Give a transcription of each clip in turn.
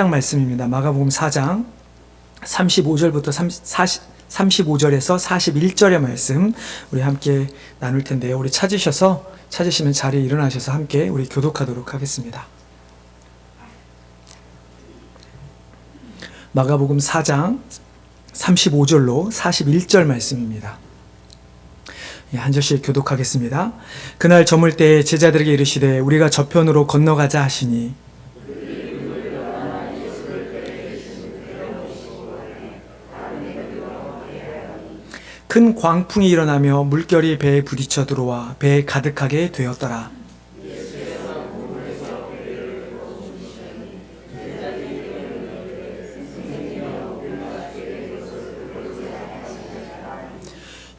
말씀입니다. 마가복음 4장 35절부터 35절에서 41절의 말씀 우리 함께 나눌 텐데요. 우리 찾으시면 자리에 일어나셔서 함께 우리 교독하도록 하겠습니다. 마가복음 4장 35절로 41절 말씀입니다. 한 절씩 교독하겠습니다. 그날 저물 때에 제자들에게 이르시되 우리가 저편으로 건너가자 하시니 큰 광풍이 일어나며 물결이 배에 부딪혀 들어와 배에 가득하게 되었더라.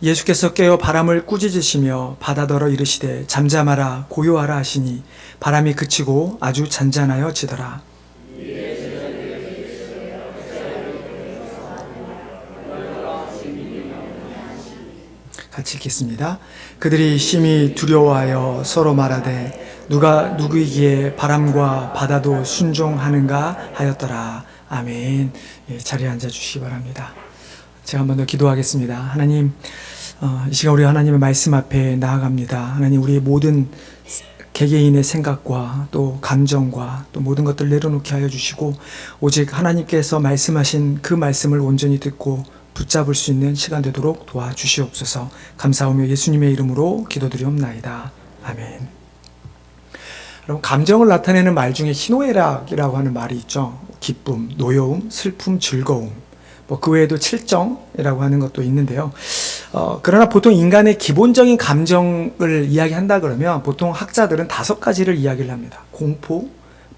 예수께서 깨어 바람을 꾸짖으시며 바다더러 이르시되 잠잠하라 고요하라 하시니 바람이 그치고 아주 잔잔하여지더라. 같이 읽겠습니다. 그들이 심히 두려워하여 서로 말하되 누가 누구이기에 바람과 바다도 순종하는가 하였더라. 아멘. 자리에 앉아주시기 바랍니다. 제가 한 번 더 기도하겠습니다. 하나님, 이 시간 우리 하나님의 말씀 앞에 나아갑니다. 하나님, 우리의 모든 개개인의 생각과 또 감정과 또 모든 것들을 내려놓게 하여 주시고 오직 하나님께서 말씀하신 그 말씀을 온전히 듣고 붙잡을 수 있는 시간 되도록 도와주시옵소서. 감사하며 예수님의 이름으로 기도드리옵나이다. 아멘. 여러분, 감정을 나타내는 말 중에 희노애락이라고 하는 말이 있죠. 기쁨, 노여움, 슬픔, 즐거움, 그 외에도 칠정이라고 하는 것도 있는데요. 그러나 보통 인간의 기본적인 감정을 이야기한다 그러면 보통 학자들은 5가지를 이야기를 합니다. 공포,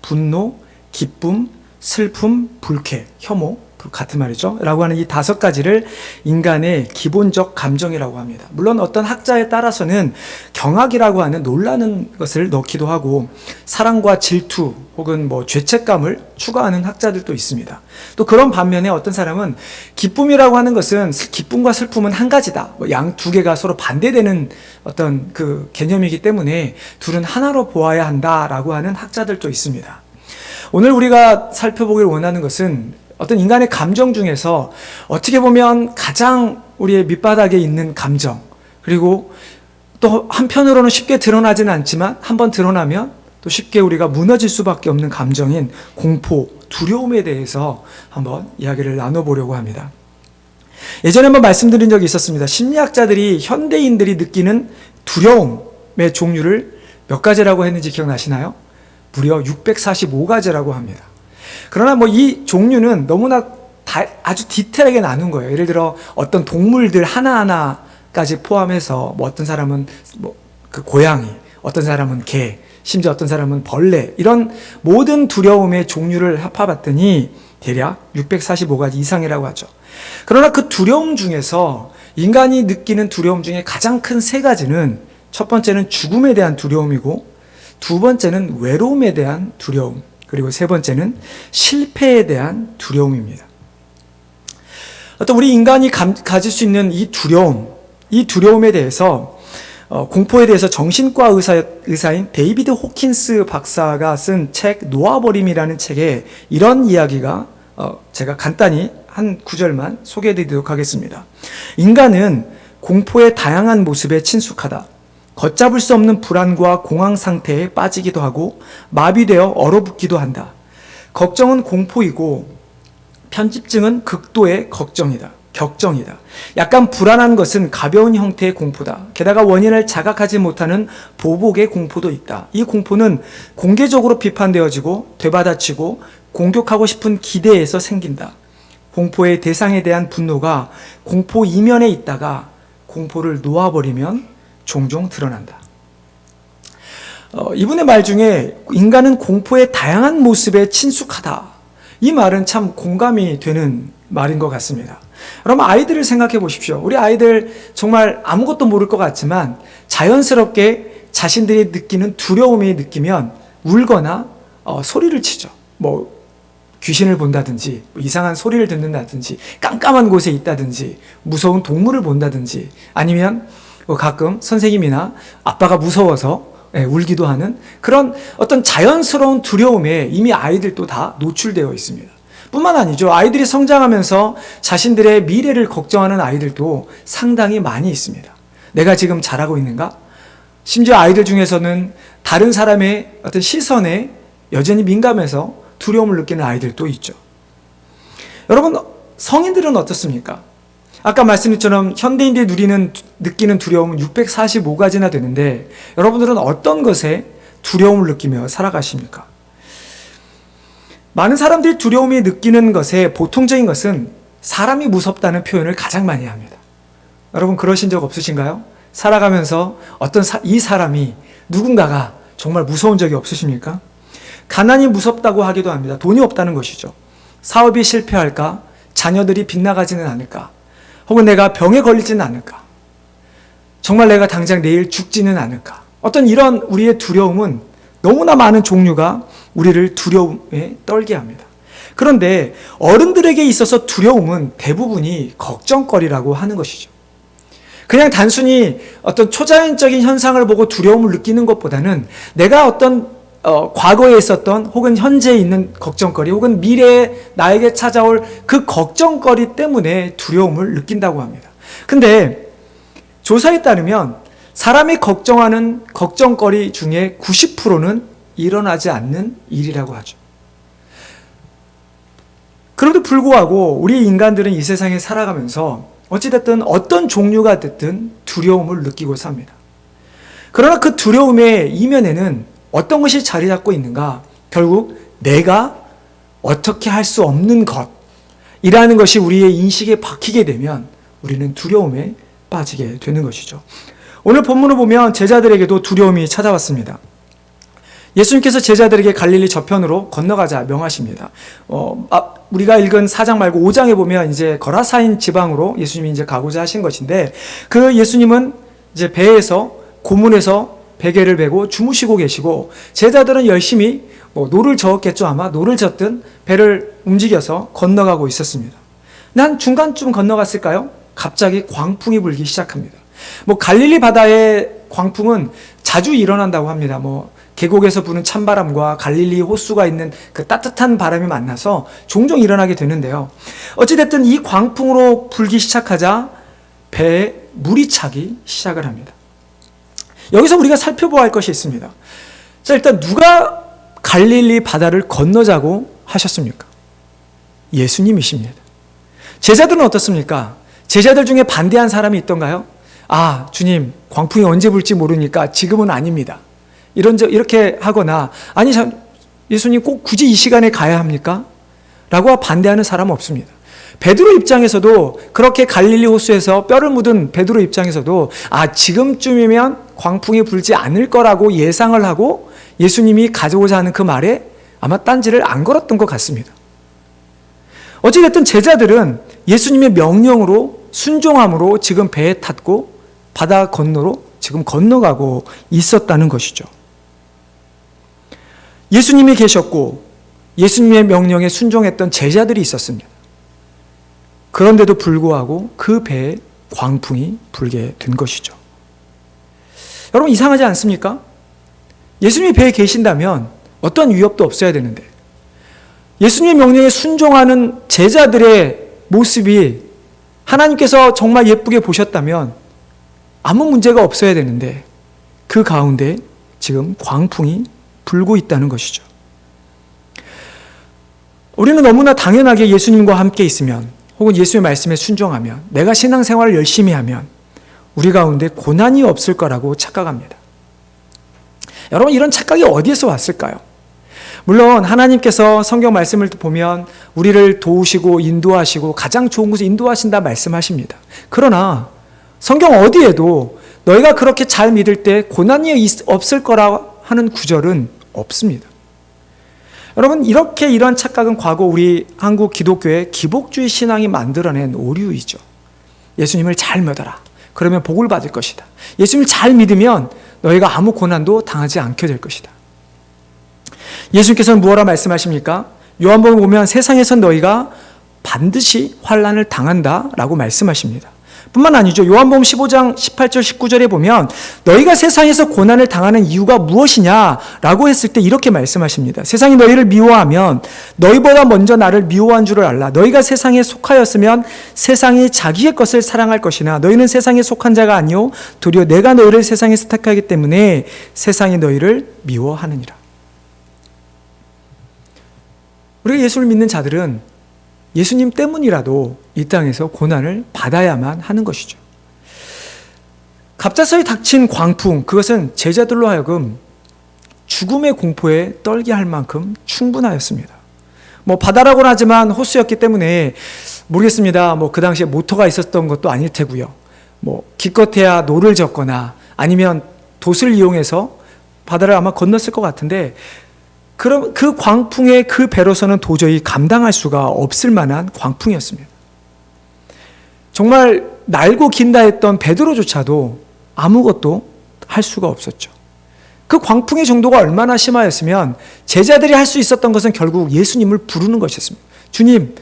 분노, 기쁨, 슬픔, 불쾌, 혐오, 같은 말이죠. 라고 하는 이 5가지를 인간의 기본적 감정이라고 합니다. 물론 어떤 학자에 따라서는 경악이라고 하는 놀라는 것을 넣기도 하고 사랑과 질투 혹은 죄책감을 추가하는 학자들도 있습니다. 또 그런 반면에 어떤 사람은 기쁨이라고 하는 것은 기쁨과 슬픔은 한 가지다. 양 두 개가 서로 반대되는 어떤 그 개념이기 때문에 둘은 하나로 보아야 한다라고 하는 학자들도 있습니다. 오늘 우리가 살펴보길 원하는 것은 어떤 인간의 감정 중에서 어떻게 보면 가장 우리의 밑바닥에 있는 감정, 그리고 또 한편으로는 쉽게 드러나지는 않지만 한번 드러나면 또 쉽게 우리가 무너질 수밖에 없는 감정인 공포, 두려움에 대해서 한번 이야기를 나눠보려고 합니다. 예전에 한번 말씀드린 적이 있었습니다. 심리학자들이 현대인들이 느끼는 두려움의 종류를 몇 가지라고 했는지 기억나시나요? 무려 645가지라고 합니다. 그러나 이 종류는 너무나 아주 디테일하게 나눈 거예요. 예를 들어 어떤 동물들 하나하나까지 포함해서 어떤 사람은 그 고양이, 어떤 사람은 개, 심지어 어떤 사람은 벌레, 이런 모든 두려움의 종류를 합해봤더니 대략 645가지 이상이라고 하죠. 그러나 그 두려움 중에서 인간이 느끼는 두려움 중에 가장 큰 3가지는 첫 번째는 죽음에 대한 두려움이고 두 번째는 외로움에 대한 두려움, 그리고 세 번째는 실패에 대한 두려움입니다. 어떤 우리 인간이 가질 수 있는 이 두려움에 대해서 공포에 대해서 정신과 의사인 데이비드 호킨스 박사가 쓴 책 놓아버림이라는 책에 이런 이야기가 제가 간단히 한 구절만 소개해드리도록 하겠습니다. 인간은 공포의 다양한 모습에 친숙하다. 걷잡을 수 없는 불안과 공황 상태에 빠지기도 하고 마비되어 얼어붙기도 한다. 걱정은 공포이고 편집증은 극도의 격정이다. 약간 불안한 것은 가벼운 형태의 공포다. 게다가 원인을 자각하지 못하는 보복의 공포도 있다. 이 공포는 공개적으로 비판되어지고 되받아치고 공격하고 싶은 기대에서 생긴다. 공포의 대상에 대한 분노가 공포 이면에 있다가 공포를 놓아버리면 종종 드러난다. 이분의 말 중에 인간은 공포의 다양한 모습에 친숙하다. 이 말은 참 공감이 되는 말인 것 같습니다. 여러분, 아이들을 생각해 보십시오. 우리 아이들 정말 아무것도 모를 것 같지만 자연스럽게 자신들이 느끼는 두려움이 느끼면 울거나 소리를 치죠. 귀신을 본다든지 이상한 소리를 듣는다든지 깜깜한 곳에 있다든지 무서운 동물을 본다든지 아니면 가끔 선생님이나 아빠가 무서워서 울기도 하는 그런 어떤 자연스러운 두려움에 이미 아이들도 다 노출되어 있습니다. 뿐만 아니죠. 아이들이 성장하면서 자신들의 미래를 걱정하는 아이들도 상당히 많이 있습니다. 내가 지금 잘하고 있는가? 심지어 아이들 중에서는 다른 사람의 어떤 시선에 여전히 민감해서 두려움을 느끼는 아이들도 있죠. 여러분, 성인들은 어떻습니까? 아까 말씀드렸처럼 현대인들이 느끼는 두려움은 645가지나 되는데 여러분들은 어떤 것에 두려움을 느끼며 살아가십니까? 많은 사람들이 두려움이 느끼는 것에 보통적인 것은 사람이 무섭다는 표현을 가장 많이 합니다. 여러분 그러신 적 없으신가요? 살아가면서 이 사람이 누군가가 정말 무서운 적이 없으십니까? 가난이 무섭다고 하기도 합니다. 돈이 없다는 것이죠. 사업이 실패할까? 자녀들이 빗나가지는 않을까? 혹은 내가 병에 걸리지는 않을까? 정말 내가 당장 내일 죽지는 않을까? 어떤 이런 우리의 두려움은 너무나 많은 종류가 우리를 두려움에 떨게 합니다. 그런데 어른들에게 있어서 두려움은 대부분이 걱정거리라고 하는 것이죠. 그냥 단순히 어떤 초자연적인 현상을 보고 두려움을 느끼는 것보다는 내가 어떤 과거에 있었던 혹은 현재에 있는 걱정거리 혹은 미래에 나에게 찾아올 그 걱정거리 때문에 두려움을 느낀다고 합니다. 근데 조사에 따르면 사람이 걱정하는 걱정거리 중에 90%는 일어나지 않는 일이라고 하죠. 그럼에도 불구하고 우리 인간들은 이 세상에 살아가면서 어찌됐든 어떤 종류가 됐든 두려움을 느끼고 삽니다. 그러나 그 두려움의 이면에는 어떤 것이 자리 잡고 있는가? 결국 내가 어떻게 할 수 없는 것이라는 것이 우리의 인식에 박히게 되면 우리는 두려움에 빠지게 되는 것이죠. 오늘 본문을 보면 제자들에게도 두려움이 찾아왔습니다. 예수님께서 제자들에게 갈릴리 저편으로 건너가자 명하십니다. 우리가 읽은 4장 말고 5장에 보면 이제 거라사인 지방으로 예수님이 이제 가고자 하신 것인데 그 예수님은 이제 배에서 고문에서 베개를 베고 주무시고 계시고 제자들은 열심히 노를 저었겠죠. 아마 노를 젓든 배를 움직여서 건너가고 있었습니다. 난 중간쯤 건너갔을까요? 갑자기 광풍이 불기 시작합니다. 갈릴리 바다의 광풍은 자주 일어난다고 합니다. 계곡에서 부는 찬바람과 갈릴리 호수가 있는 그 따뜻한 바람이 만나서 종종 일어나게 되는데요. 어찌됐든 이 광풍으로 불기 시작하자 배에 물이 차기 시작을 합니다. 여기서 우리가 살펴보아야 할 것이 있습니다. 자, 일단 누가 갈릴리 바다를 건너자고 하셨습니까? 예수님이십니다. 제자들은 어떻습니까? 제자들 중에 반대한 사람이 있던가요? 주님, 광풍이 언제 불지 모르니까 지금은 아닙니다. 이렇게 하거나, 아니, 예수님 꼭 굳이 이 시간에 가야 합니까? 라고 반대하는 사람은 없습니다. 베드로 입장에서도 그렇게 갈릴리 호수에서 뼈를 묻은 베드로 입장에서도 지금쯤이면 광풍이 불지 않을 거라고 예상을 하고 예수님이 가져오자 하는 그 말에 아마 딴지를 안 걸었던 것 같습니다. 어찌됐든 제자들은 예수님의 명령으로 순종함으로 지금 배에 탔고 바다 건너로 지금 건너가고 있었다는 것이죠. 예수님이 계셨고 예수님의 명령에 순종했던 제자들이 있었습니다. 그런데도 불구하고 그 배에 광풍이 불게 된 것이죠. 여러분 이상하지 않습니까? 예수님이 배에 계신다면 어떤 위협도 없어야 되는데 예수님의 명령에 순종하는 제자들의 모습이 하나님께서 정말 예쁘게 보셨다면 아무 문제가 없어야 되는데 그 가운데 지금 광풍이 불고 있다는 것이죠. 우리는 너무나 당연하게 예수님과 함께 있으면 혹은 예수의 말씀에 순종하면 내가 신앙생활을 열심히 하면 우리 가운데 고난이 없을 거라고 착각합니다. 여러분 이런 착각이 어디에서 왔을까요? 물론 하나님께서 성경 말씀을 보면 우리를 도우시고 인도하시고 가장 좋은 곳에 인도하신다 말씀하십니다. 그러나 성경 어디에도 너희가 그렇게 잘 믿을 때 고난이 없을 거라 하는 구절은 없습니다. 여러분 이런 착각은 과거 우리 한국 기독교의 기복주의 신앙이 만들어낸 오류이죠. 예수님을 잘 믿어라. 그러면 복을 받을 것이다. 예수님을 잘 믿으면 너희가 아무 고난도 당하지 않게 될 것이다. 예수님께서는 무엇라 말씀하십니까? 요한복음 보면 세상에선 너희가 반드시 환난을 당한다라고 말씀하십니다. 뿐만 아니죠. 요한복음 15장 18절 19절에 보면 너희가 세상에서 고난을 당하는 이유가 무엇이냐라고 했을 때 이렇게 말씀하십니다. 세상이 너희를 미워하면 너희보다 먼저 나를 미워한 줄을 알라. 너희가 세상에 속하였으면 세상이 자기의 것을 사랑할 것이나 너희는 세상에 속한 자가 아니요 도리어 내가 너희를 세상에서 택하기 때문에 세상이 너희를 미워하느니라. 우리가 예수를 믿는 자들은 예수님 때문이라도 이 땅에서 고난을 받아야만 하는 것이죠. 갑작스레 닥친 광풍, 그것은 제자들로 하여금 죽음의 공포에 떨게 할 만큼 충분하였습니다. 바다라고는 하지만 호수였기 때문에 모르겠습니다. 그 당시에 모터가 있었던 것도 아닐 테고요. 기껏해야 노를 젓거나 아니면 돛을 이용해서 바다를 아마 건넜을 것 같은데, 그럼 그 광풍에 그 배로서는 도저히 감당할 수가 없을 만한 광풍이었습니다. 정말 날고 긴다 했던 베드로조차도 아무것도 할 수가 없었죠. 그 광풍의 정도가 얼마나 심하였으면 제자들이 할 수 있었던 것은 결국 예수님을 부르는 것이었습니다. 주님,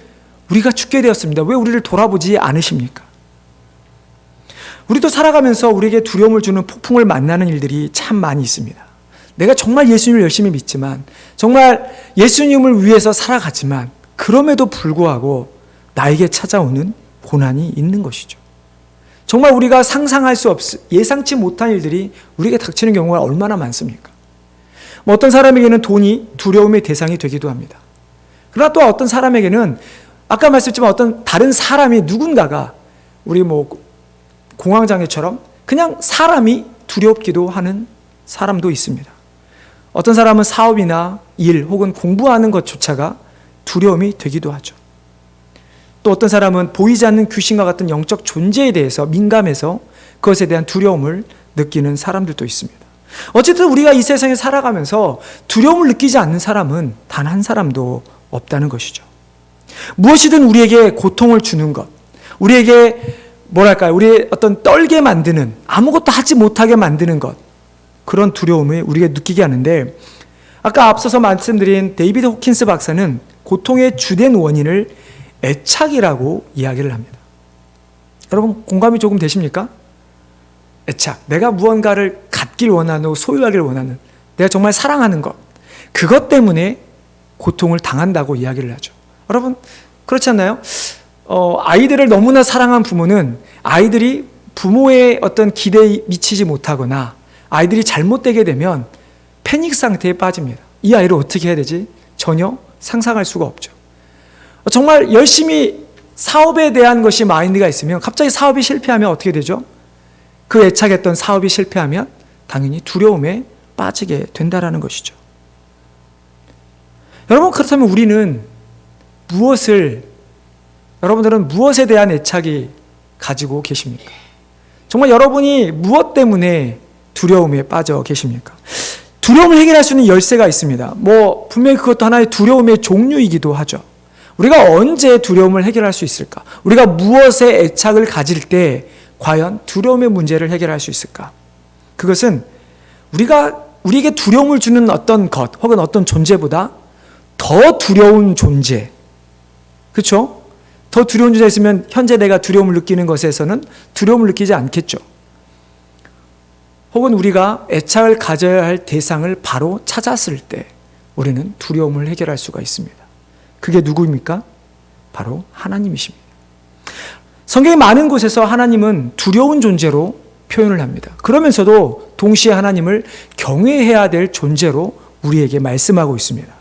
우리가 죽게 되었습니다. 왜 우리를 돌아보지 않으십니까? 우리도 살아가면서 우리에게 두려움을 주는 폭풍을 만나는 일들이 참 많이 있습니다. 내가 정말 예수님을 열심히 믿지만, 정말 예수님을 위해서 살아가지만, 그럼에도 불구하고 나에게 찾아오는 고난이 있는 것이죠. 정말 우리가 상상할 수 예상치 못한 일들이 우리에게 닥치는 경우가 얼마나 많습니까? 어떤 사람에게는 돈이 두려움의 대상이 되기도 합니다. 그러나 또 어떤 사람에게는 아까 말씀드렸지만 어떤 다른 사람이 누군가가 우리 공황장애처럼 그냥 사람이 두렵기도 하는 사람도 있습니다. 어떤 사람은 사업이나 일 혹은 공부하는 것조차가 두려움이 되기도 하죠. 또 어떤 사람은 보이지 않는 귀신과 같은 영적 존재에 대해서 민감해서 그것에 대한 두려움을 느끼는 사람들도 있습니다. 어쨌든 우리가 이 세상에 살아가면서 두려움을 느끼지 않는 사람은 단 한 사람도 없다는 것이죠. 무엇이든 우리에게 고통을 주는 것, 우리에게 우리 어떤 떨게 만드는, 아무것도 하지 못하게 만드는 것, 그런 두려움을 우리가 느끼게 하는데, 아까 앞서서 말씀드린 데이비드 호킨스 박사는 고통의 주된 원인을 애착이라고 이야기를 합니다. 여러분 공감이 조금 되십니까? 애착, 내가 무언가를 갖길 원하는, 소유하길 원하는, 내가 정말 사랑하는 것, 그것 때문에 고통을 당한다고 이야기를 하죠. 여러분 그렇지 않나요? 아이들을 너무나 사랑한 부모는 아이들이 부모의 어떤 기대에 미치지 못하거나 아이들이 잘못되게 되면 패닉 상태에 빠집니다. 이 아이를 어떻게 해야 되지? 전혀 상상할 수가 없죠. 정말 열심히 사업에 대한 것이 마인드가 있으면 갑자기 사업이 실패하면 어떻게 되죠? 그 애착했던 사업이 실패하면 당연히 두려움에 빠지게 된다라는 것이죠. 여러분 그렇다면 우리는 여러분들은 무엇에 대한 애착이 가지고 계십니까? 정말 여러분이 무엇 때문에 두려움에 빠져 계십니까? 두려움을 해결할 수 있는 열쇠가 있습니다. 분명히 그것도 하나의 두려움의 종류이기도 하죠. 우리가 언제 두려움을 해결할 수 있을까? 우리가 무엇에 애착을 가질 때 과연 두려움의 문제를 해결할 수 있을까? 그것은 우리에게 두려움을 주는 어떤 것 혹은 어떤 존재보다 더 두려운 존재, 그렇죠? 더 두려운 존재가 있으면 현재 내가 두려움을 느끼는 것에서는 두려움을 느끼지 않겠죠. 혹은 우리가 애착을 가져야 할 대상을 바로 찾았을 때 우리는 두려움을 해결할 수가 있습니다. 그게 누구입니까? 바로 하나님이십니다. 성경의 많은 곳에서 하나님은 두려운 존재로 표현을 합니다. 그러면서도 동시에 하나님을 경외해야 될 존재로 우리에게 말씀하고 있습니다.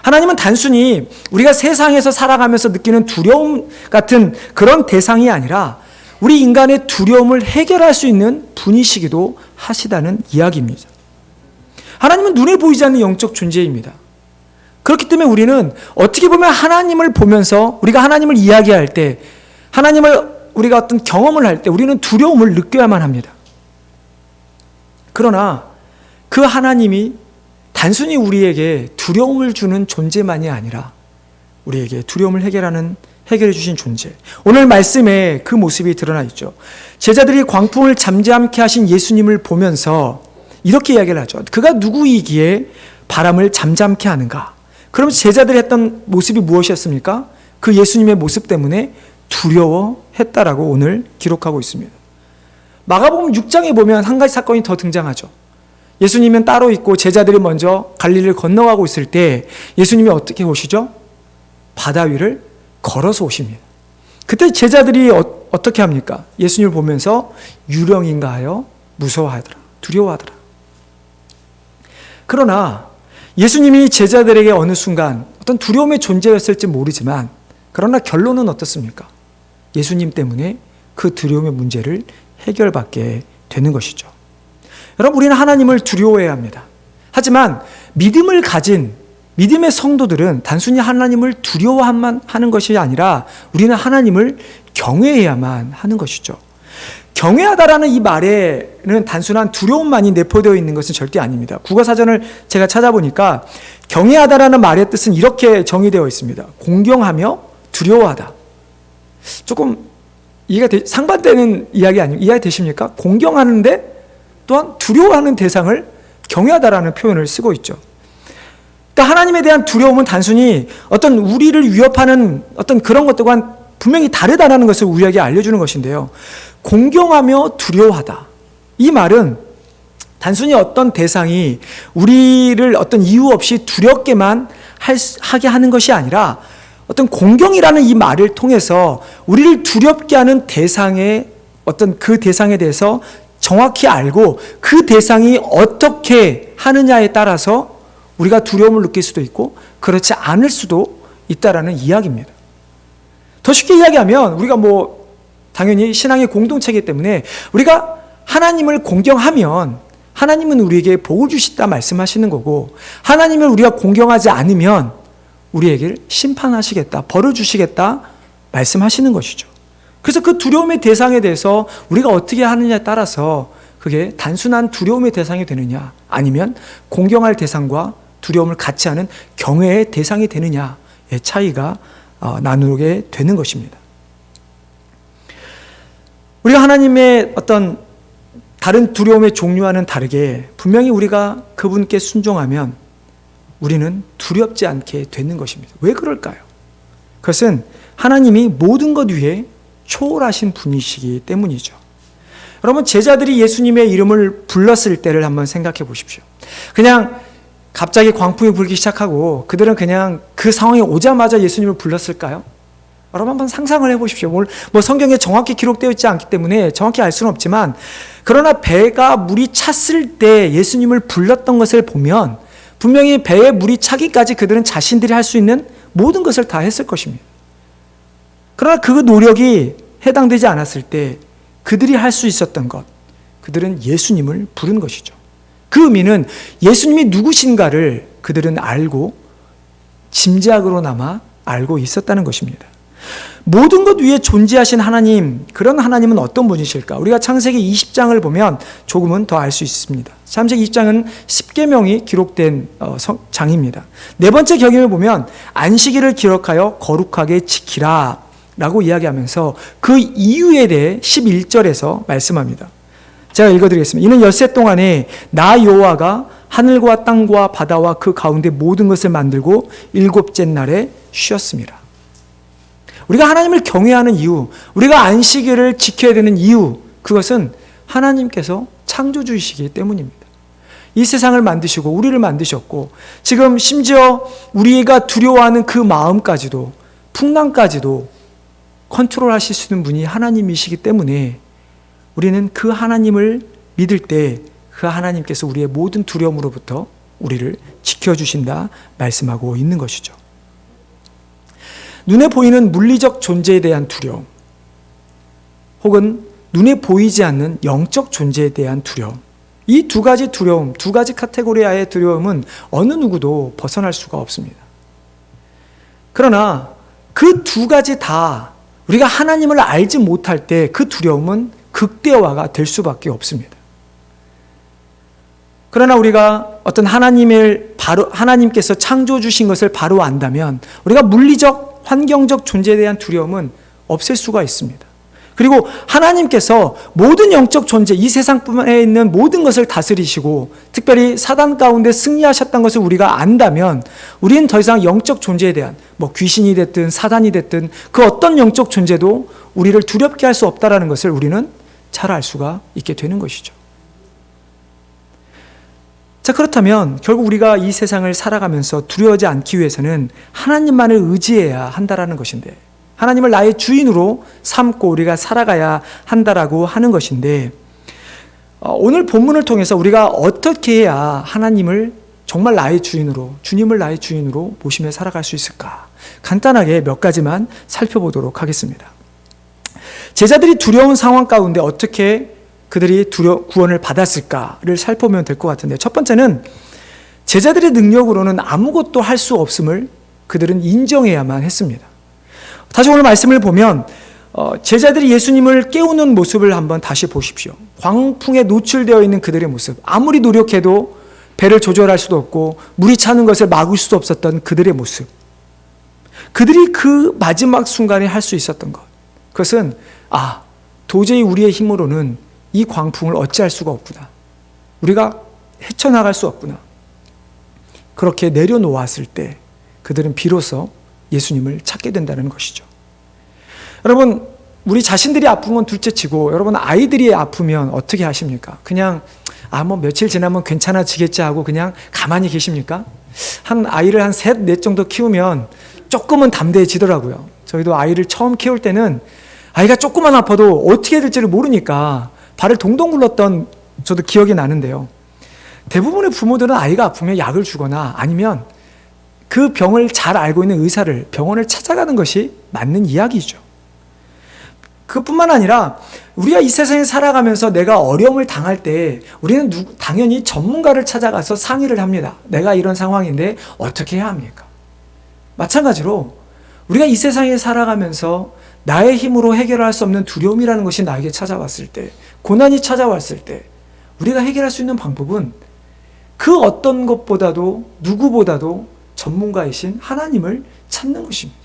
하나님은 단순히 우리가 세상에서 살아가면서 느끼는 두려움 같은 그런 대상이 아니라 우리 인간의 두려움을 해결할 수 있는 분이시기도 하시다는 이야기입니다. 하나님은 눈에 보이지 않는 영적 존재입니다. 그렇기 때문에 우리는 어떻게 보면 하나님을 보면서 우리가 하나님을 이야기할 때, 하나님을 우리가 어떤 경험을 할 때 우리는 두려움을 느껴야만 합니다. 그러나 그 하나님이 단순히 우리에게 두려움을 주는 존재만이 아니라 우리에게 두려움을 해결해 주신 존재. 오늘 말씀에 그 모습이 드러나 있죠. 제자들이 광풍을 잠잠케 하신 예수님을 보면서 이렇게 이야기를 하죠. 그가 누구이기에 바람을 잠잠케 하는가? 그럼 제자들이 했던 모습이 무엇이었습니까? 그 예수님의 모습 때문에 두려워했다라고 오늘 기록하고 있습니다. 마가복음 6장에 보면 한 가지 사건이 더 등장하죠. 예수님은 따로 있고 제자들이 먼저 갈릴리를 건너가고 있을 때 예수님이 어떻게 오시죠? 바다 위를 걸어서 오십니다. 그때 제자들이 어떻게 합니까? 예수님을 보면서 유령인가 하여 무서워하더라. 두려워하더라. 그러나 예수님이 제자들에게 어느 순간 어떤 두려움의 존재였을지 모르지만 그러나 결론은 어떻습니까? 예수님 때문에 그 두려움의 문제를 해결받게 되는 것이죠. 여러분, 우리는 하나님을 두려워해야 합니다. 하지만 믿음을 가진 믿음의 성도들은 단순히 하나님을 두려워만 하는 것이 아니라 우리는 하나님을 경외해야만 하는 것이죠. 경외하다라는 이 말에는 단순한 두려움만이 내포되어 있는 것은 절대 아닙니다. 국어사전을 제가 찾아보니까 경외하다라는 말의 뜻은 이렇게 정의되어 있습니다. 공경하며 두려워하다. 조금 상반되는 이야기 아닙니까? 이해되십니까? 공경하는데 또한 두려워하는 대상을 경외하다라는 표현을 쓰고 있죠. 그러니까 하나님에 대한 두려움은 단순히 어떤 우리를 위협하는 어떤 그런 것들과 분명히 다르다라는 것을 우리에게 알려주는 것인데요. 공경하며 두려워하다. 이 말은 단순히 어떤 대상이 우리를 어떤 이유 없이 두렵게만 하게 하는 것이 아니라 어떤 공경이라는 이 말을 통해서 우리를 두렵게 하는 대상의 어떤 그 대상에 대해서 정확히 알고 그 대상이 어떻게 하느냐에 따라서 우리가 두려움을 느낄 수도 있고 그렇지 않을 수도 있다라는 이야기입니다. 더 쉽게 이야기하면 우리가 당연히 신앙의 공동체이기 때문에 우리가 하나님을 공경하면 하나님은 우리에게 복을 주시다 말씀하시는 거고 하나님을 우리가 공경하지 않으면 우리에게 심판하시겠다, 벌을 주시겠다 말씀하시는 것이죠. 그래서 그 두려움의 대상에 대해서 우리가 어떻게 하느냐에 따라서 그게 단순한 두려움의 대상이 되느냐 아니면 공경할 대상과 두려움을 같이 하는 경외의 대상이 되느냐의 차이가 나누게 되는 것입니다. 우리가 하나님의 어떤 다른 두려움의 종류와는 다르게 분명히 우리가 그분께 순종하면 우리는 두렵지 않게 되는 것입니다. 왜 그럴까요? 그것은 하나님이 모든 것 위에 초월하신 분이시기 때문이죠. 여러분, 제자들이 예수님의 이름을 불렀을 때를 한번 생각해 보십시오. 그냥 갑자기 광풍이 불기 시작하고 그들은 그냥 그 상황이 오자마자 예수님을 불렀을까요? 여러분 한번 상상을 해보십시오. 성경에 정확히 기록되어 있지 않기 때문에 정확히 알 수는 없지만 그러나 배가 물이 찼을 때 예수님을 불렀던 것을 보면 분명히 배에 물이 차기까지 그들은 자신들이 할 수 있는 모든 것을 다 했을 것입니다. 그러나 그 노력이 해당되지 않았을 때 그들이 할 수 있었던 것, 그들은 예수님을 부른 것이죠. 그 의미는 예수님이 누구신가를 그들은 알고 짐작으로나마 알고 있었다는 것입니다. 모든 것 위에 존재하신 하나님, 그런 하나님은 어떤 분이실까? 우리가 창세기 20장을 보면 조금은 더 알 수 있습니다. 창세기 20장은 십계명이 기록된 장입니다. 네 번째 경영을 보면 안식일을 기록하여 거룩하게 지키라 라고 이야기하면서 그 이유에 대해 11절에서 말씀합니다. 제가 읽어드리겠습니다. 이는 엿새 동안에 나 여호와가 하늘과 땅과 바다와 그 가운데 모든 것을 만들고 일곱째 날에 쉬었습니다. 우리가 하나님을 경외하는 이유, 우리가 안식일을 지켜야 되는 이유, 그것은 하나님께서 창조주이시기 때문입니다. 이 세상을 만드시고 우리를 만드셨고 지금 심지어 우리가 두려워하는 그 마음까지도 풍랑까지도 컨트롤하실 수 있는 분이 하나님이시기 때문에 우리는 그 하나님을 믿을 때 그 하나님께서 우리의 모든 두려움으로부터 우리를 지켜주신다 말씀하고 있는 것이죠. 눈에 보이는 물리적 존재에 대한 두려움 혹은 눈에 보이지 않는 영적 존재에 대한 두려움, 이 두 가지 두려움, 두 가지 카테고리의 두려움은 어느 누구도 벗어날 수가 없습니다. 그러나 그 두 가지 다 우리가 하나님을 알지 못할 때 그 두려움은 극대화가 될 수밖에 없습니다. 그러나 우리가 어떤 하나님께서 창조 주신 것을 바로 안다면 우리가 물리적 환경적 존재에 대한 두려움은 없앨 수가 있습니다. 그리고 하나님께서 모든 영적 존재, 이 세상에 있는 모든 것을 다스리시고 특별히 사단 가운데 승리하셨던 것을 우리가 안다면 우리는 더 이상 영적 존재에 대한 귀신이 됐든 사단이 됐든 그 어떤 영적 존재도 우리를 두렵게 할 수 없다는 것을 우리는 잘 알 수가 있게 되는 것이죠. 자, 그렇다면 결국 우리가 이 세상을 살아가면서 두려워하지 않기 위해서는 하나님만을 의지해야 한다라는 것인데, 하나님을 나의 주인으로 삼고 우리가 살아가야 한다라고 하는 것인데, 오늘 본문을 통해서 우리가 어떻게 해야 하나님을 정말 나의 주인으로, 주님을 나의 주인으로 모시며 살아갈 수 있을까? 간단하게 몇 가지만 살펴보도록 하겠습니다. 제자들이 두려운 상황 가운데 어떻게 그들이 구원을 받았을까를 살펴보면 될 것 같은데, 첫 번째는 제자들의 능력으로는 아무것도 할 수 없음을 그들은 인정해야만 했습니다. 다시 오늘 말씀을 보면 제자들이 예수님을 깨우는 모습을 한번 다시 보십시오. 광풍에 노출되어 있는 그들의 모습, 아무리 노력해도 배를 조절할 수도 없고 물이 차는 것을 막을 수도 없었던 그들의 모습, 그들이 그 마지막 순간에 할 수 있었던 것, 그것은 도저히 우리의 힘으로는 이 광풍을 어찌할 수가 없구나, 우리가 헤쳐나갈 수 없구나, 그렇게 내려놓았을 때 그들은 비로소 예수님을 찾게 된다는 것이죠. 여러분, 우리 자신들이 아픈 건 둘째치고 여러분 아이들이 아프면 어떻게 하십니까? 그냥 며칠 지나면 괜찮아지겠지 하고 그냥 가만히 계십니까? 한 아이를 한 셋, 넷 정도 키우면 조금은 담대해지더라고요. 저희도 아이를 처음 키울 때는 아이가 조금만 아파도 어떻게 될지를 모르니까 발을 동동 굴렀던 저도 기억이 나는데요. 대부분의 부모들은 아이가 아프면 약을 주거나 아니면 그 병을 잘 알고 있는 의사를, 병원을 찾아가는 것이 맞는 이야기죠. 그뿐만 아니라 우리가 이 세상에 살아가면서 내가 어려움을 당할 때 우리는 당연히 전문가를 찾아가서 상의를 합니다. 내가 이런 상황인데 어떻게 해야 합니까? 마찬가지로 우리가 이 세상에 살아가면서 나의 힘으로 해결할 수 없는 두려움이라는 것이 나에게 찾아왔을 때, 고난이 찾아왔을 때 우리가 해결할 수 있는 방법은 그 어떤 것보다도 누구보다도 전문가이신 하나님을 찾는 것입니다.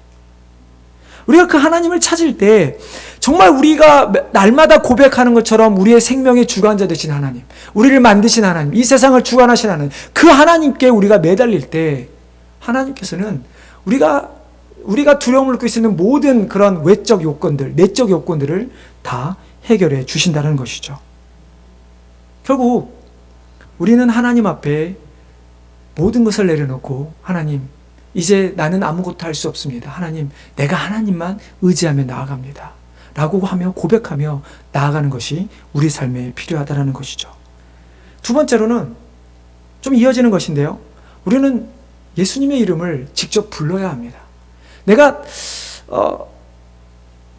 우리가 그 하나님을 찾을 때 정말 우리가 날마다 고백하는 것처럼 우리의 생명의 주관자 되신 하나님, 우리를 만드신 하나님, 이 세상을 주관하신 하나님, 그 하나님께 우리가 매달릴 때 하나님께서는 우리가 두려움을 느낄 수 있는 모든 그런 외적 요건들, 내적 요건들을 다 해결해 주신다는 것이죠. 결국 우리는 하나님 앞에 모든 것을 내려놓고, 하나님, 이제 나는 아무것도 할 수 없습니다. 하나님, 내가 하나님만 의지하며 나아갑니다. 라고 하며 고백하며 나아가는 것이 우리 삶에 필요하다는 것이죠. 두 번째로는 좀 이어지는 것인데요. 우리는 예수님의 이름을 직접 불러야 합니다. 내가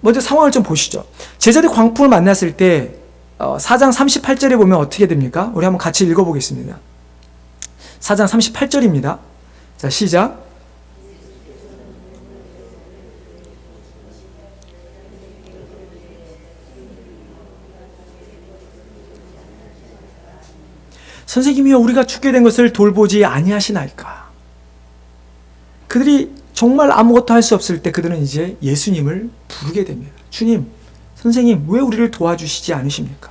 먼저 상황을 좀 보시죠. 제자들이 광풍을 만났을 때 4장 38절에 보면 어떻게 됩니까? 우리 한번 같이 읽어보겠습니다. 4장 38절입니다. 자, 시작. 선생님이여, 우리가 죽게 된 것을 돌보지 아니하시나이까. 그들이 정말 아무것도 할 수 없을 때 그들은 이제 예수님을 부르게 됩니다. 주님, 선생님, 왜 우리를 도와주시지 않으십니까?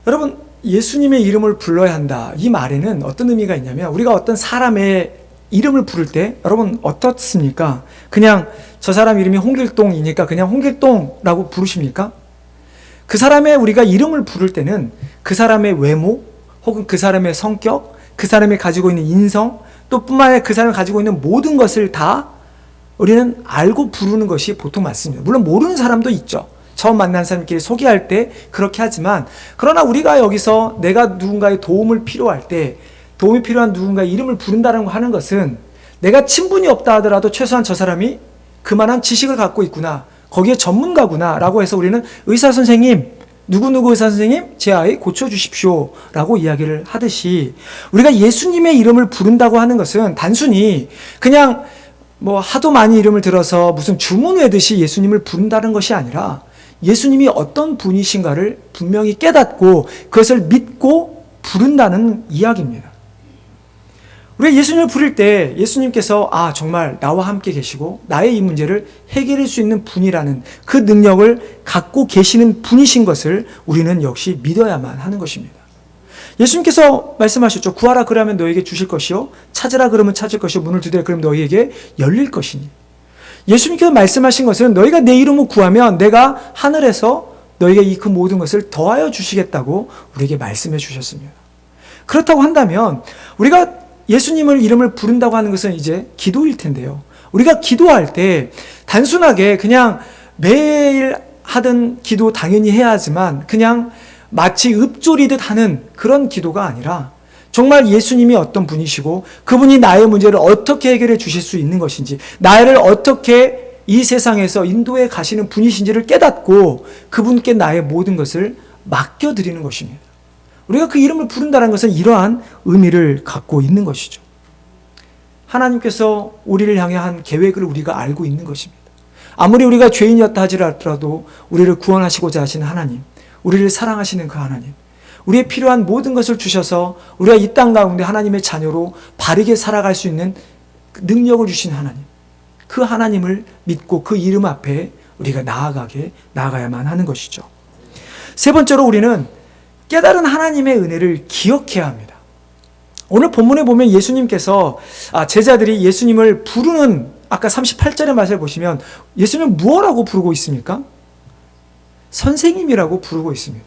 여러분, 예수님의 이름을 불러야 한다, 이 말에는 어떤 의미가 있냐면, 우리가 어떤 사람의 이름을 부를 때 여러분 어떻습니까? 그냥 저 사람 이름이 홍길동이니까 그냥 홍길동라고 부르십니까? 그 사람의 우리가 이름을 부를 때는 그 사람의 외모, 혹은 그 사람의 성격, 그 사람이 가지고 있는 인성, 또 뿐만 아니라 그 사람이 가지고 있는 모든 것을 다 우리는 알고 부르는 것이 보통 맞습니다. 물론 모르는 사람도 있죠. 처음 만난 사람끼리 소개할 때 그렇게 하지만, 그러나 우리가 여기서 내가 누군가의 도움을 필요할 때 도움이 필요한 누군가의 이름을 부른다는 하는 것은 내가 친분이 없다 하더라도 최소한 저 사람이 그만한 지식을 갖고 있구나, 거기에 전문가구나 라고 해서 우리는 의사 선생님, 누구누구 의사 선생님, 제 아이 고쳐주십시오 라고 이야기를 하듯이, 우리가 예수님의 이름을 부른다고 하는 것은 단순히 그냥 하도 많이 이름을 들어서 무슨 주문 외듯이 예수님을 부른다는 것이 아니라, 예수님이 어떤 분이신가를 분명히 깨닫고 그것을 믿고 부른다는 이야기입니다. 우리가 예수님을 부를 때 예수님께서 정말 나와 함께 계시고 나의 이 문제를 해결할 수 있는 분이라는 그 능력을 갖고 계시는 분이신 것을 우리는 역시 믿어야만 하는 것입니다. 예수님께서 말씀하셨죠. 구하라 그러면 너에게 주실 것이요, 찾으라 그러면 찾을 것이요, 문을 두드려 그러면 너희에게 열릴 것이니. 예수님께서 말씀하신 것은 너희가 내 이름으로 구하면 내가 하늘에서 너희에게 그 모든 것을 더하여 주시겠다고 우리에게 말씀해 주셨습니다. 그렇다고 한다면 우리가 예수님을 이름을 부른다고 하는 것은 이제 기도일 텐데요. 우리가 기도할 때 단순하게 그냥 매일 하던 기도 당연히 해야 하지만 그냥 마치 읊조리듯 하는 그런 기도가 아니라 정말 예수님이 어떤 분이시고 그분이 나의 문제를 어떻게 해결해 주실 수 있는 것인지, 나를 어떻게 이 세상에서 인도해 가시는 분이신지를 깨닫고 그분께 나의 모든 것을 맡겨드리는 것입니다. 우리가 그 이름을 부른다는 것은 이러한 의미를 갖고 있는 것이죠. 하나님께서 우리를 향해 한 계획을 우리가 알고 있는 것입니다. 아무리 우리가 죄인이었다 하더라도 우리를 구원하시고자 하시는 하나님, 우리를 사랑하시는 그 하나님, 우리의 필요한 모든 것을 주셔서 우리가 이 땅 가운데 하나님의 자녀로 바르게 살아갈 수 있는 능력을 주신 하나님, 그 하나님을 믿고 그 이름 앞에 우리가 나아가야만 하는 것이죠. 세 번째로 우리는 깨달은 하나님의 은혜를 기억해야 합니다. 오늘 본문에 보면 예수님께서 제자들이 예수님을 부르는 아까 38절의 말씀을 보시면 예수님을 무엇라고 부르고 있습니까? 선생님이라고 부르고 있습니다.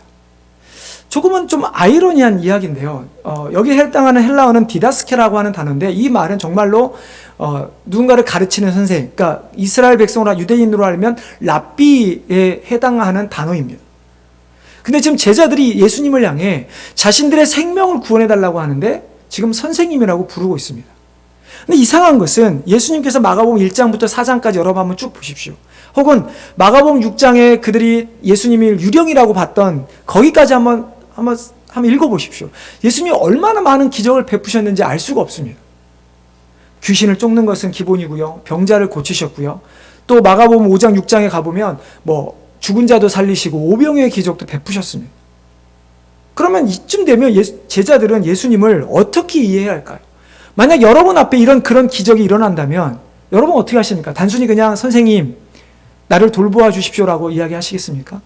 조금은 좀 아이러니한 이야기인데요. 여기에 해당하는 헬라어는 디다스케라고 하는 단어인데 이 말은 정말로 누군가를 가르치는 선생, 그러니까 이스라엘 백성으로 유대인으로 알면 랍비에 해당하는 단어입니다. 근데 지금 제자들이 예수님을 향해 자신들의 생명을 구원해달라고 하는데 지금 선생님이라고 부르고 있습니다. 근데 이상한 것은 예수님께서 마가복음 1장부터 4장까지 여러 번 한번 쭉 보십시오. 혹은 마가복음 6장에 그들이 예수님을 유령이라고 봤던 거기까지 한번 읽어보십시오. 예수님이 얼마나 많은 기적을 베푸셨는지 알 수가 없습니다. 귀신을 쫓는 것은 기본이고요. 병자를 고치셨고요. 또 마가복음 5장 6장에 가보면 죽은 자도 살리시고 오병이의 기적도 베푸셨습니다. 그러면 이쯤 되면 제자들은 예수님을 어떻게 이해해야 할까요? 만약 여러분 앞에 그런 기적이 일어난다면 여러분 어떻게 하십니까? 단순히 그냥 선생님 나를 돌보아 주십시오라고 이야기하시겠습니까?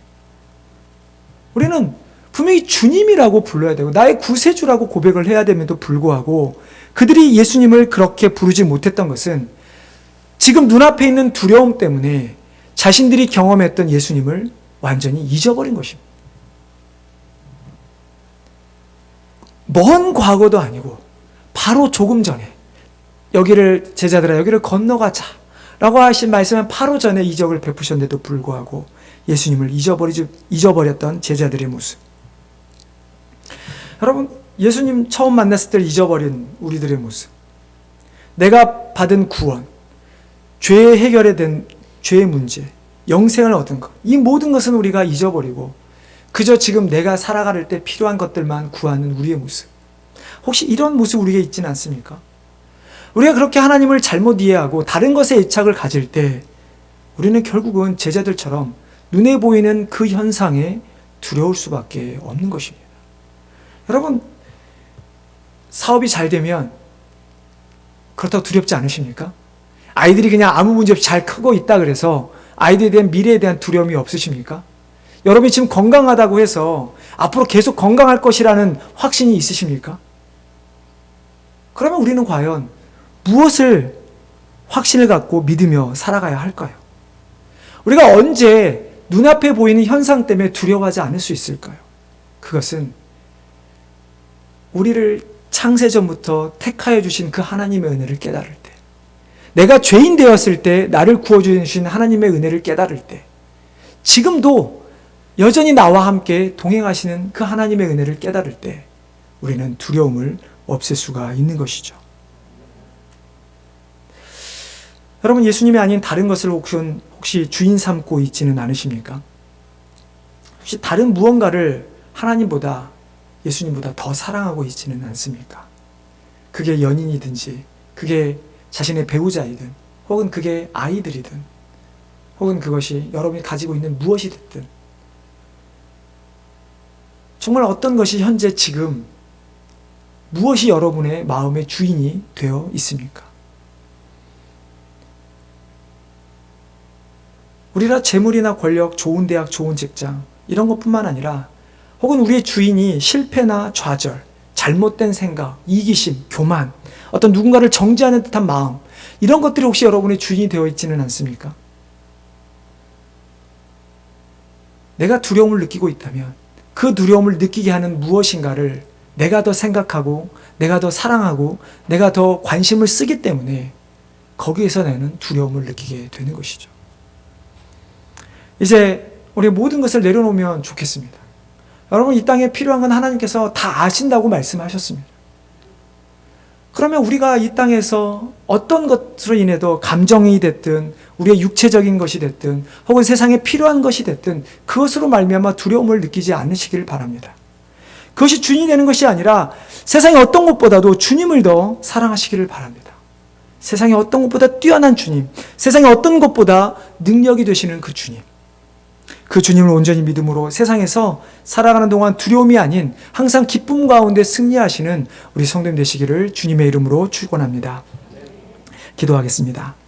우리는 분명히 주님이라고 불러야 되고 나의 구세주라고 고백을 해야 됨에도 불구하고 그들이 예수님을 그렇게 부르지 못했던 것은 지금 눈앞에 있는 두려움 때문에 자신들이 경험했던 예수님을 완전히 잊어버린 것입니다. 먼 과거도 아니고 바로 조금 전에 제자들아 여기를 건너가자 라고 하신 말씀은 바로 전에 이적을 베푸셨는데도 불구하고 예수님을 잊어버렸던 제자들의 모습. 여러분, 예수님 처음 만났을 때 잊어버린 우리들의 모습, 내가 받은 구원, 죄 해결에 된 죄의 문제, 영생을 얻은 것, 이 모든 것은 우리가 잊어버리고 그저 지금 내가 살아갈 때 필요한 것들만 구하는 우리의 모습. 혹시 이런 모습 우리에게 있지는 않습니까? 우리가 그렇게 하나님을 잘못 이해하고 다른 것에 애착을 가질 때 우리는 결국은 제자들처럼 눈에 보이는 그 현상에 두려울 수밖에 없는 것입니다. 여러분, 사업이 잘 되면 그렇다고 두렵지 않으십니까? 아이들이 그냥 아무 문제 없이 잘 크고 있다 그래서 아이들에 대한 미래에 대한 두려움이 없으십니까? 여러분이 지금 건강하다고 해서 앞으로 계속 건강할 것이라는 확신이 있으십니까? 그러면 우리는 과연 무엇을 확신을 갖고 믿으며 살아가야 할까요? 우리가 언제 눈앞에 보이는 현상 때문에 두려워하지 않을 수 있을까요? 그것은 우리를 창세전부터 택하여 주신 그 하나님의 은혜를 깨달을 때, 내가 죄인 되었을 때 나를 구워주신 하나님의 은혜를 깨달을 때, 지금도 여전히 나와 함께 동행하시는 그 하나님의 은혜를 깨달을 때 우리는 두려움을 없앨 수가 있는 것이죠. 여러분, 예수님이 아닌 다른 것을 혹시 주인 삼고 있지는 않으십니까? 혹시 다른 무언가를 하나님보다, 예수님보다 더 사랑하고 있지는 않습니까? 그게 연인이든지, 그게 자신의 배우자이든, 혹은 그게 아이들이든, 혹은 그것이 여러분이 가지고 있는 무엇이 됐든, 정말 어떤 것이 현재 지금 무엇이 여러분의 마음의 주인이 되어 있습니까? 우리가 재물이나 권력, 좋은 대학, 좋은 직장 이런 것뿐만 아니라 혹은 우리의 주인이 실패나 좌절, 잘못된 생각, 이기심, 교만, 어떤 누군가를 정죄하는 듯한 마음 이런 것들이 혹시 여러분의 주인이 되어 있지는 않습니까? 내가 두려움을 느끼고 있다면 그 두려움을 느끼게 하는 무엇인가를 내가 더 생각하고 내가 더 사랑하고 내가 더 관심을 쓰기 때문에 거기에서 나는 두려움을 느끼게 되는 것이죠. 이제 우리 모든 것을 내려놓으면 좋겠습니다. 여러분, 이 땅에 필요한 건 하나님께서 다 아신다고 말씀하셨습니다. 그러면 우리가 이 땅에서 어떤 것으로 인해도 감정이 됐든 우리의 육체적인 것이 됐든 혹은 세상에 필요한 것이 됐든 그것으로 말미암아 두려움을 느끼지 않으시기를 바랍니다. 그것이 주인이 되는 것이 아니라 세상의 어떤 것보다도 주님을 더 사랑하시기를 바랍니다. 세상의 어떤 것보다 뛰어난 주님, 세상의 어떤 것보다 능력이 되시는 그 주님, 그 주님을 온전히 믿음으로 세상에서 살아가는 동안 두려움이 아닌 항상 기쁨 가운데 승리하시는 우리 성도님 되시기를 주님의 이름으로 축원합니다. 기도하겠습니다.